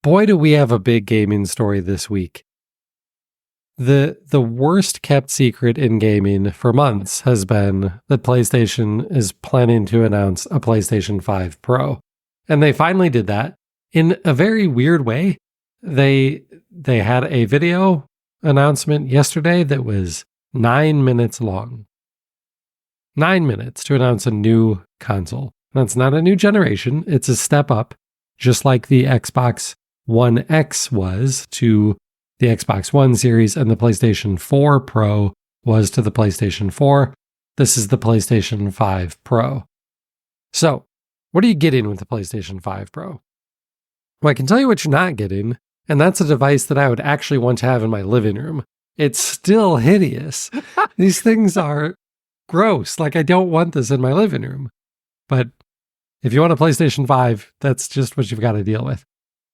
Boy, do we have a big gaming story this week. The worst kept secret in gaming for months has been that PlayStation is planning to announce a PlayStation 5 Pro. And they finally did that in a very weird way. They had a video announcement yesterday that was 9 minutes long. 9 minutes to announce a new console. That's not a new generation, it's a step up, just like the Xbox One X was to the Xbox One series and the PlayStation 4 Pro was to the PlayStation 4. This is the PlayStation 5 Pro. So, what are you getting with the PlayStation 5 Pro? Well, I can tell you what you're not getting, and that's a device that I would actually want to have in my living room. It's still hideous. These things are gross. Like, I don't want this in my living room. But if you want a PlayStation 5, that's just what you've got to deal with.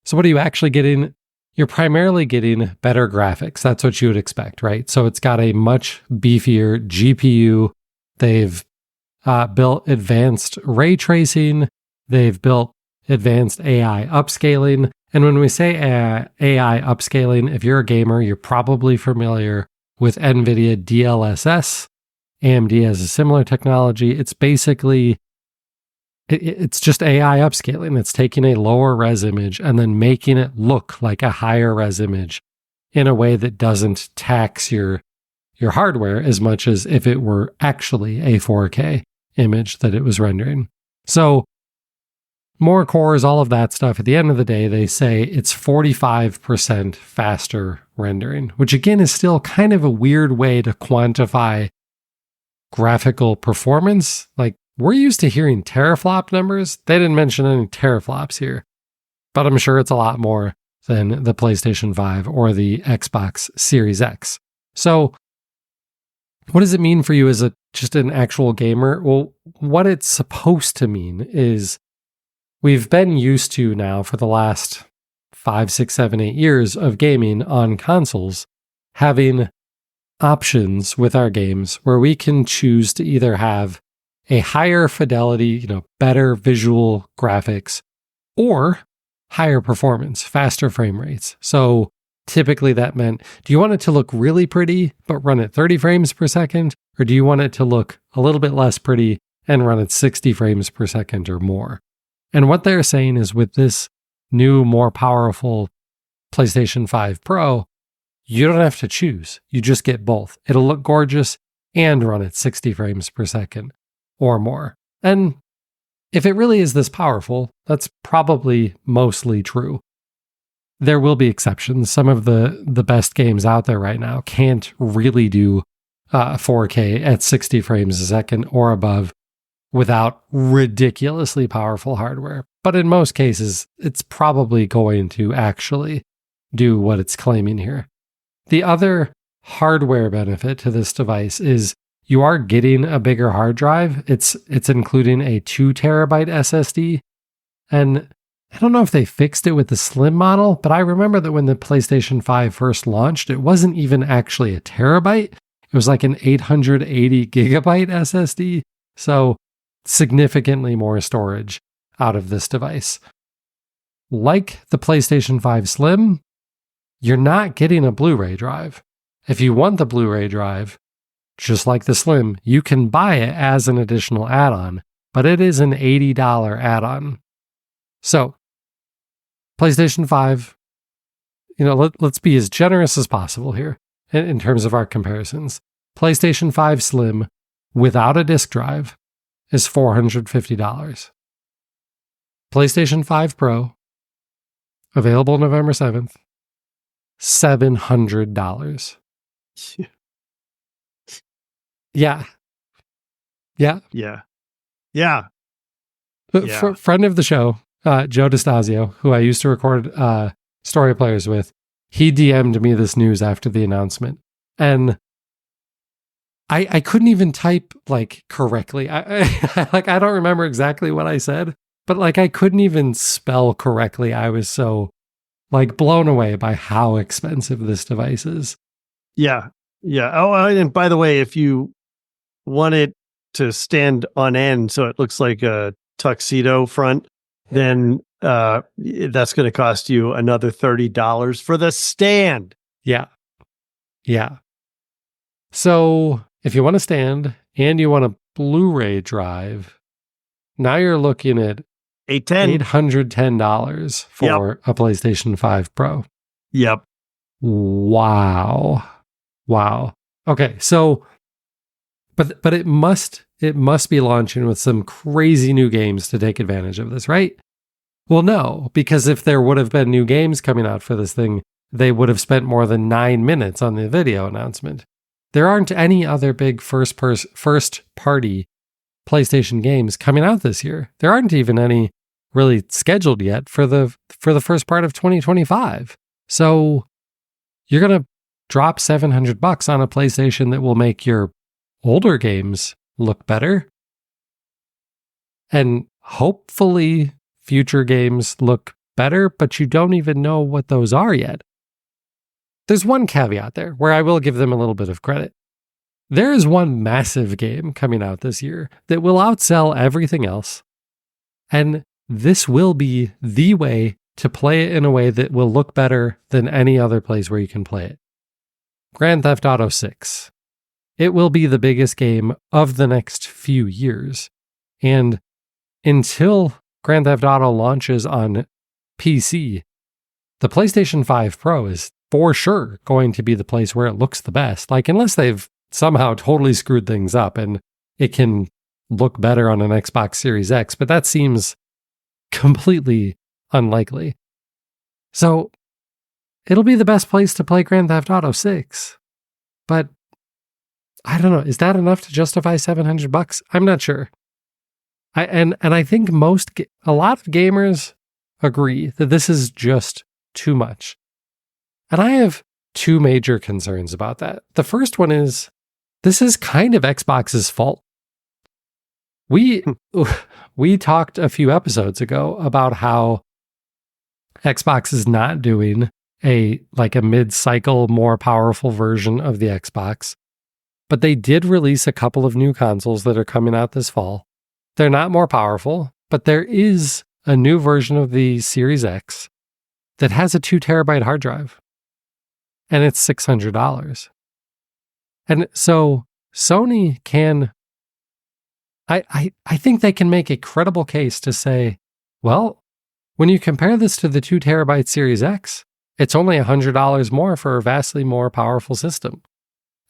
So what are you actually getting? You're primarily getting better graphics. That's what you would expect, right? So it's got a much beefier GPU. They've built advanced ray tracing. They've built advanced AI upscaling. And when we say AI upscaling, if you're a gamer, you're probably familiar with NVIDIA DLSS. AMD has a similar technology. It's basically it's just AI upscaling. It's taking a lower res image and then making it look like a higher res image in a way that doesn't tax your hardware as much as if it were actually a 4K image that it was rendering. So more cores, all of that stuff. At the end of the day, they say it's 45% faster rendering, which again is still kind of a weird way to quantify graphical performance. Like, we're used to hearing teraflop numbers. They didn't mention any teraflops here, but I'm sure it's a lot more than the PlayStation 5 or the Xbox Series X. So what does it mean for you as just an actual gamer? Well, what it's supposed to mean is we've been used to now for the last 5, 6, 7, 8 years of gaming on consoles, having options with our games where we can choose to either have a higher fidelity, better visual graphics, or higher performance, faster frame rates. So typically that meant, do you want it to look really pretty, but run at 30 frames per second? Or do you want it to look a little bit less pretty and run at 60 frames per second or more? And what they're saying is with this new, more powerful PlayStation 5 Pro, you don't have to choose. You just get both. It'll look gorgeous and run at 60 frames per second or more. And if it really is this powerful, that's probably mostly true. There will be exceptions. Some of the best games out there right now can't really do 4K at 60 frames a second or above without ridiculously powerful hardware. But in most cases, it's probably going to actually do what it's claiming here. The other hardware benefit to this device is you are getting a bigger hard drive. It's including a 2 terabyte SSD. And I don't know if they fixed it with the slim model, but I remember that when the PlayStation 5 first launched, it wasn't even actually a terabyte. It was like an 880 gigabyte SSD. So significantly more storage out of this device. Like the PlayStation 5 Slim, you're not getting a Blu-ray drive. If you want the Blu-ray drive, just like the Slim, you can buy it as an additional add-on, but it is an $80 add-on. So, PlayStation 5, let's be as generous as possible here in terms of our comparisons. PlayStation 5 Slim without a disk drive is $450. PlayStation 5 Pro, available November 7th, $700. Yeah. Friend of the show, Joe DeStasio, who I used to record Story Players with, he DM'd me this news after the announcement. And I couldn't even type correctly. I don't remember exactly what I said, but I couldn't even spell correctly. I was so blown away by how expensive this device is. Yeah. Oh, and by the way, if you want it to stand on end so it looks like a tuxedo front, then that's going to cost you another $30 for the stand. Yeah. Yeah. So if you want a stand and you want a Blu-ray drive, now you're looking at $810 for a PlayStation 5 Pro. Yep. Wow. Okay, so but it must be launching with some crazy new games to take advantage of this, right? Well, no, because if there would have been new games coming out for this thing, they would have spent more than 9 minutes on the video announcement. There aren't any other big first-party PlayStation games coming out this year. There aren't even any really scheduled yet for the first part of 2025. So you're going to drop $700 on a PlayStation that will make your older games look better. And hopefully future games look better, but you don't even know what those are yet. There's one caveat there where I will give them a little bit of credit. There is one massive game coming out this year that will outsell everything else. And this will be the way to play it in a way that will look better than any other place where you can play it. Grand Theft Auto 6. It will be the biggest game of the next few years. And until Grand Theft Auto launches on PC, the PlayStation 5 Pro is for sure going to be the place where it looks the best. Like, unless they've somehow totally screwed things up and it can look better on an Xbox Series X, but that seems completely unlikely. So it'll be the best place to play Grand Theft Auto 6. But I don't know, is that enough to justify $700? I'm not sure. And I think a lot of gamers agree that this is just too much. And I have two major concerns about that. The first one is, this is kind of Xbox's fault. We talked a few episodes ago about how Xbox is not doing a mid-cycle, more powerful version of the Xbox. But they did release a couple of new consoles that are coming out this fall. They're not more powerful, but there is a new version of the Series X that has a 2 terabyte hard drive. And it's $600. And so Sony can, I think they can make a credible case to say, well, when you compare this to the 2 terabyte Series X, it's only $100 more for a vastly more powerful system.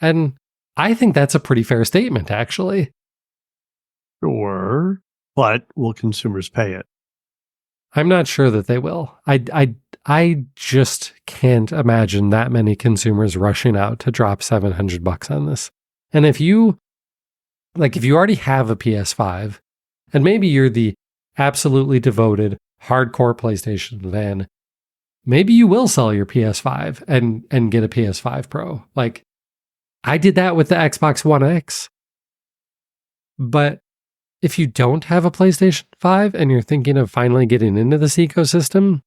And I think that's a pretty fair statement, actually. Sure. But will consumers pay it? I'm not sure that they will. I just can't imagine that many consumers rushing out to drop $700 on this. And if you already have a PS5, and maybe you're the absolutely devoted, hardcore PlayStation fan, maybe you will sell your PS5 and get a PS5 Pro. Like, I did that with the Xbox One X. But if you don't have a PlayStation 5 and you're thinking of finally getting into this ecosystem,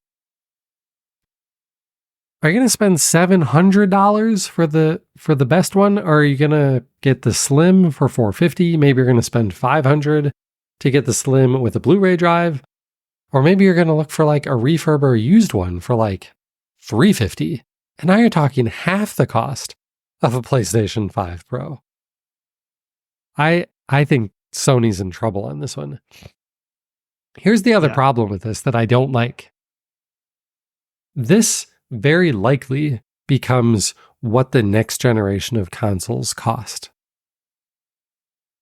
are you going to spend $700 for the best one? Or are you going to get the Slim for $450? Maybe you're going to spend $500 to get the Slim with a Blu-ray drive. Or maybe you're going to look for like a refurb or used one for like $350. And now you're talking half the cost of a PlayStation 5 Pro. I think Sony's in trouble on this one. Here's the other problem with this that I don't like. This very likely becomes what the next generation of consoles cost.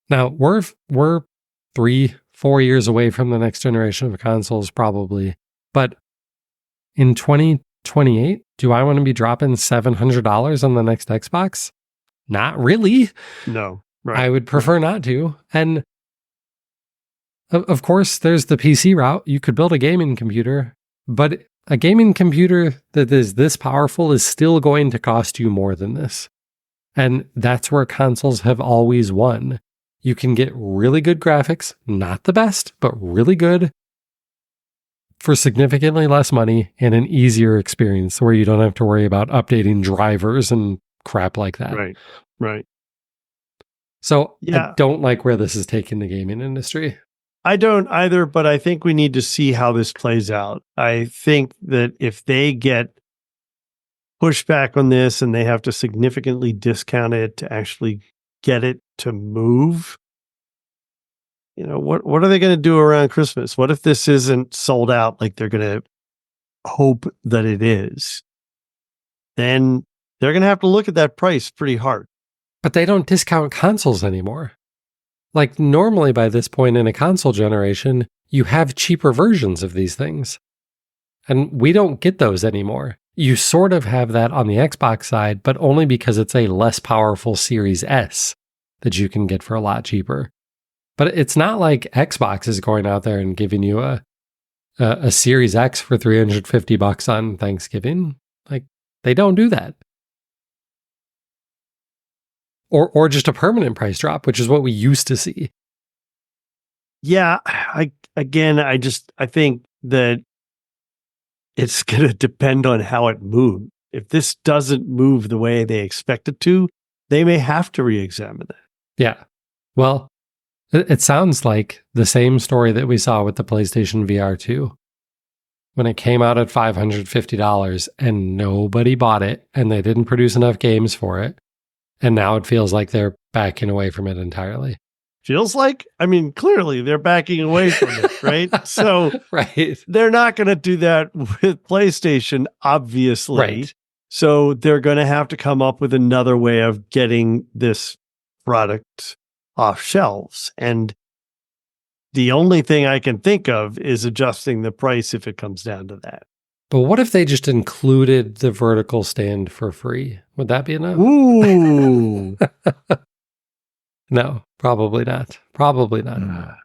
Now, we're 3-4 years away from the next generation of consoles probably, but in 2028, do I want to be dropping $700 on the next Xbox? Not really. No. Right. I would prefer not to. And of course, there's the PC route. You could build a gaming computer, but a gaming computer that is this powerful is still going to cost you more than this. And that's where consoles have always won. You can get really good graphics, not the best, but really good, for significantly less money and an easier experience where you don't have to worry about updating drivers and crap like that. Right. So I don't like where this is taking the gaming industry. I don't either, but I think we need to see how this plays out. I think that if they get pushback on this and they have to significantly discount it to actually get it to move, what are they going to do around Christmas? What if this isn't sold out like they're going to hope that it is? Then they're going to have to look at that price pretty hard. But they don't discount consoles anymore. Like normally by this point in a console generation, you have cheaper versions of these things. And we don't get those anymore. You sort of have that on the Xbox side, but only because it's a less powerful Series S that you can get for a lot cheaper. But it's not like Xbox is going out there and giving you a Series X for $350 on Thanksgiving. Like, they don't do that. Or just a permanent price drop, which is what we used to see. Yeah, I think that it's going to depend on how it moves. If this doesn't move the way they expect it to, they may have to re-examine it. Yeah. Well, it sounds like the same story that we saw with the PlayStation VR 2. When it came out at $550 and nobody bought it and they didn't produce enough games for it. And now it feels like they're backing away from it entirely. Feels like? I mean, clearly they're backing away from it, right? So right. They're not going to do that with PlayStation, obviously. Right. So they're going to have to come up with another way of getting this product off shelves. And the only thing I can think of is adjusting the price if it comes down to that. But what if they just included the vertical stand for free? Would that be enough? Ooh. No, probably not. Probably not.